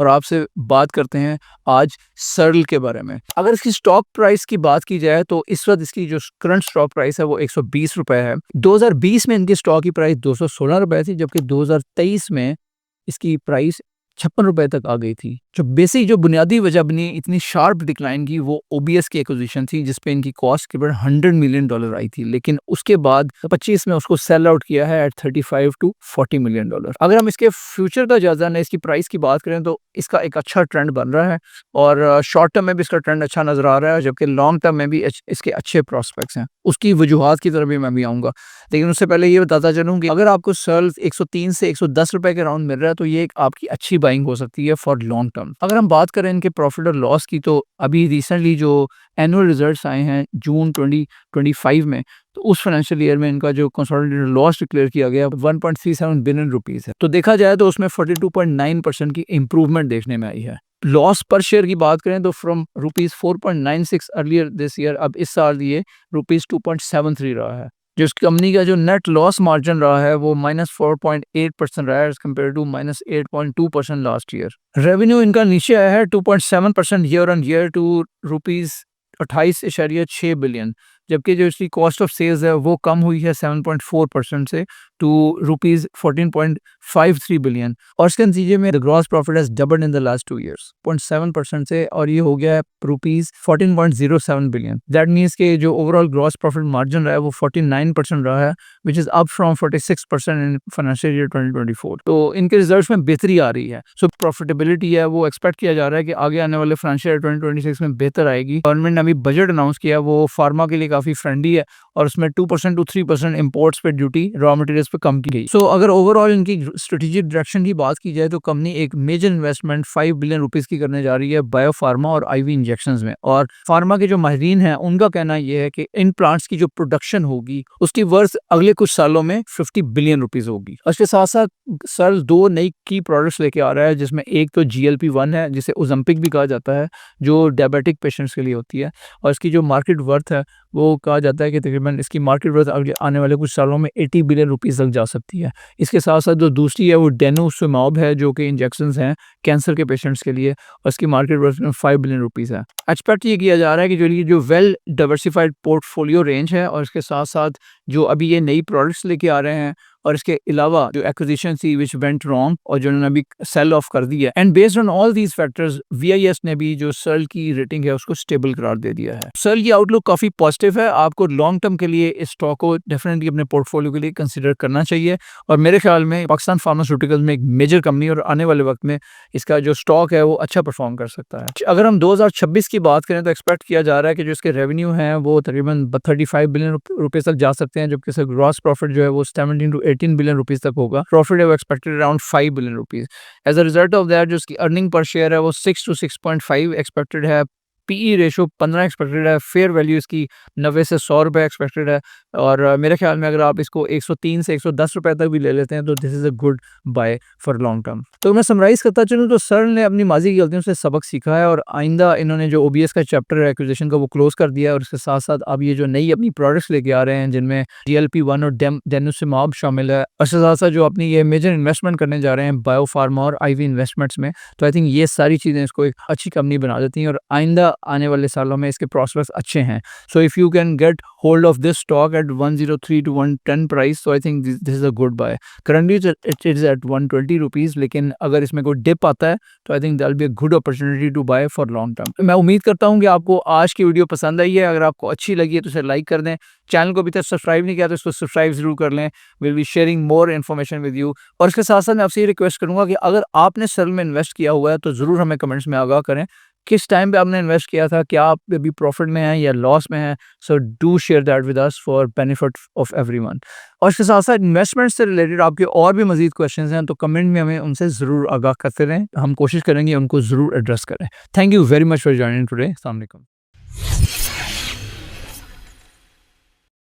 और आपसे बात करते हैं आज सर्ल के बारे में। अगर इसकी स्टॉक प्राइस की बात की जाए तो इस वक्त इसकी जो करंट स्टॉक प्राइस है वो 120 रुपए है। 2020 में इनकी स्टॉक की प्राइस 216 रुपए थी, जबकि 2023 में इसकी प्राइस 56 रुपए तक आ गई थी। जो बुनियादी वजह बनी इतनी शार्प डिक्लाइन की, वो ओबीएस की एक्विजिशन थी, जिसपे इनकी कॉस्ट करीबन $100 मिलियन आई थी, लेकिन उसके बाद 25 में उसको सेल आउट किया है एट 35 to 40 मिलियन डॉलर। अगर हम इसके फ्यूचर का जायजा लें, इसकी प्राइस की बात करें तो इसका एक अच्छा ट्रेंड बन रहा है और शॉर्ट टर्म में भी इसका ट्रेंड अच्छा नजर आ रहा है, जबकि लॉन्ग टर्म में भी इसके अच्छे प्रोस्पेक्ट्स हैं। उसकी वजूहात की तरफ भी मैं भी आऊँगा, लेकिन उससे पहले ये बताता चलूँ कि अगर आपको सर्ल 103 से 110 रुपए के राउंड मिल रहा है तो ये एक आपकी अच्छी बाइंग हो सकती है फॉर लॉन्ग टर्म। अगर हम बात करें इनके प्रॉफिट और लॉस की, तो अभी रिसेंटली जो एनुअल रिजल्ट्स आए हैं जून 2025 में, तो उस फाइनेंशियल ईयर में इनका जो कंसोलिडेटेड लॉस डिक्लेयर किया गया 1.37 बिलियन रुपीस है। तो देखा जाए तो उसमें 42.9% की इंप्रूवमेंट देखने में आई है। लॉस पर शेयर की बात करें तो from rupees 4.96 earlier this year, अब इस साल ये रुपीज 2.73 रहा है। जो इस कंपनी का जो नेट लॉस मार्जिन रहा है वो -4.8% रहा है as compare to -8.2% last year. Revenue इनका नीचे आया है 2.7% year on year to rupees 28.6 billion, जबकि जो इसकी कॉस्ट ऑफ सेल्स है वो कम हुई है 7.4% से टू रुपीज 14.53 बिलियन। और इसके नतीजे में gross profit has doubled in the last 2 years 0.7% से, और ये हो गया है रुपीज 14.07 बिलियन। दैट मीन्स के जो ओवरऑल ग्रॉस प्रॉफिट मार्जिन रहा है वो 49% रहा है, which is up from 46% in financial year 2024। तो इनके रिजल्ट्स में बेहतरी आ रही है। सो प्रॉफिटेबिलिटी है वो एक्सपेक्ट किया जा रहा है कि आगे आने वाले फाइनेंशियल ईयर 2026 में बेहतर आएगी। गवर्नमेंट ने अभी बजट अनाउंस किया, वो फार्मा के लिए काफी फ्रेंडली है और उसमें 2% to 3% इम्पोर्ट्स पे ड्यूटी रॉ मटेरियल्स पे कम की गई। सो अगर ओवरऑल इनकी स्ट्रेटेजिक डायरेक्शन की बात की जाए तो कंपनी एक मेजर इन्वेस्टमेंट 5 बिलियन रुपीस की करने जा रही है बायो फार्मा और आईवी इंजेक्शंस में। और फार्मा के जो माहिरीन हैं उनका कहना यह है कि इन प्लांट्स की जो प्रोडक्शन होगी उसकी वर्थ अगले कुछ सालों में 50 बिलियन रुपीस होगी। उसके साथ साथ सर 2 नई की प्रोडक्ट्स लेके आ रहा है, जिसमें एक तो GLP-1 है, जिसे ओजम्पिक भी कहा जाता है, जो डायबिटिक पेशेंट्स के लिए होती है, और इसकी जो मार्केट वर्थ है वो कहा जाता है कि तकरीबन इसकी मार्केट वर्थ आने वाले कुछ सालों में 80 बिलियन रुपीस तक जा सकती है। इसके साथ साथ जो दूसरी है वो डेनोसुमाब है, जो कि इंजेक्शंस हैं कैंसर के पेशेंट्स के लिए, और इसकी मार्केट वर्थ में 5 बिलियन रुपीस है। एक्सपेक्ट ये किया जा रहा है कि जो वेल डाइवर्सिफाइड पोर्टफोलियो रेंज है और इसके साथ साथ जो अभी ये नई प्रोडक्ट्स लेके आ रहे हैं, और इसके अलावा जो एक्विजिशन थी विच वेंट रॉन्ग और जो उन्होंने अभी सेल ऑफ कर दी है, and based on all these factors VIS ने भी जो सर्ल की रेटिंग है उसको स्टेबल करार दे दिया है। सर्ल की आउटलुक काफी पॉजिटिव है। आपको लॉन्ग टर्म के लिए इस स्टॉक को डेफिनेटली अपने पोर्टफोलियो के लिए कंसीडर करना चाहिए, और मेरे ख्याल में पाकिस्तान फार्मास्यूटिकल्स में एक मेजर कंपनी और आने वाले वक्त में इसका जो स्टॉक है वो अच्छा परफॉर्म कर सकता है। अगर हम 2026 की बात करें तो एक्सपेक्ट किया जा रहा है कि जो इसके रेवेन्यू हैं वो तकरीबन 35 बिलियन रुपए तक जा सकते हैं, जबकि इसका ग्रॉस प्रॉफिट जो है वो 17 to 18 बिलियन रुपीस तक होगा। प्रॉफिट है वो expected around 5 billion rupees. As a result of that जो इसकी अर्निंग पर शेयर है वो 6 to 6.5 एक्सपेक्टेड है। PE रेशो 15 एक्सपेक्टेड है। फेयर वैल्यू इसकी 90 से 100 रुपए एक्सपेक्टेड है, और मेरे ख्याल में अगर आप इसको 103 से 110 रुपए तक भी ले लेते हैं तो this is a good buy for long term. तो मैं समराइज करता चलूँ तो सर्ल ने अपनी माजी की गलतियों से सबक सीखा है, और आइंदा इन्होंने जो OBS का चैप्टर है एक्विजिशन का वो क्लोज कर दिया है, और इसके साथ साथ अब ये जो नई अपनी प्रोडक्ट्स लेके आ रहे हैं जिनमें GLP-1 और डेनुसिमाब शामिल है, और इसके साथ साथ जो अपनी ये मेजर इन्वेस्टमेंट करने जा रहे हैं बायो फार्मा और IV इन्वेस्टमेंट्स में, तो आई थिंक ये सारी चीज़ें इसको एक अच्छी कंपनी बना देती हैं, और आइंदा आने वाले सालों में इसके प्रॉस्पेक्ट्स अच्छे हैं। So if you can get hold of this stock at 103 to 110 price, so I think this is a good buy. Currently it is at 120 rupees, लेकिन अगर इसमें कोई डिप आता है तो I think that will be a good opportunity to buy for long term. मैं उम्मीद करता हूँ कि आपको आज की वीडियो पसंद आई है। अगर आपको अच्छी लगी है तो इसे लाइक कर दें। चैनल को अभी तक सब्सक्राइब नहीं किया तो इसको सब्सक्राइब जरूर कर लें। Will be sharing more information with you. और इसके साथ साथ मैं आपसे ये रिक्वेस्ट करूँगा कि अगर आपने सर्ल में इन्वेस्ट किया हुआ है तो ज़रूर हमें कमेंट्स में आगाह करें किस टाइम पे आपने इन्वेस्ट किया था, क्या आप अभी प्रॉफिट में हैं या लॉस में हैं। So do share that with us for benefit of everyone. और इसके साथ साथ इन्वेस्टमेंट से रिलेटेड आपके और भी मजीद क्वेश्चंस हैं तो कमेंट में हमें उनसे ज़रूर आगाह करते रहें, हम कोशिश करेंगे उनको ज़रूर एड्रेस करें। Thank you very much for joining today. अस्सलाम वालेकुम।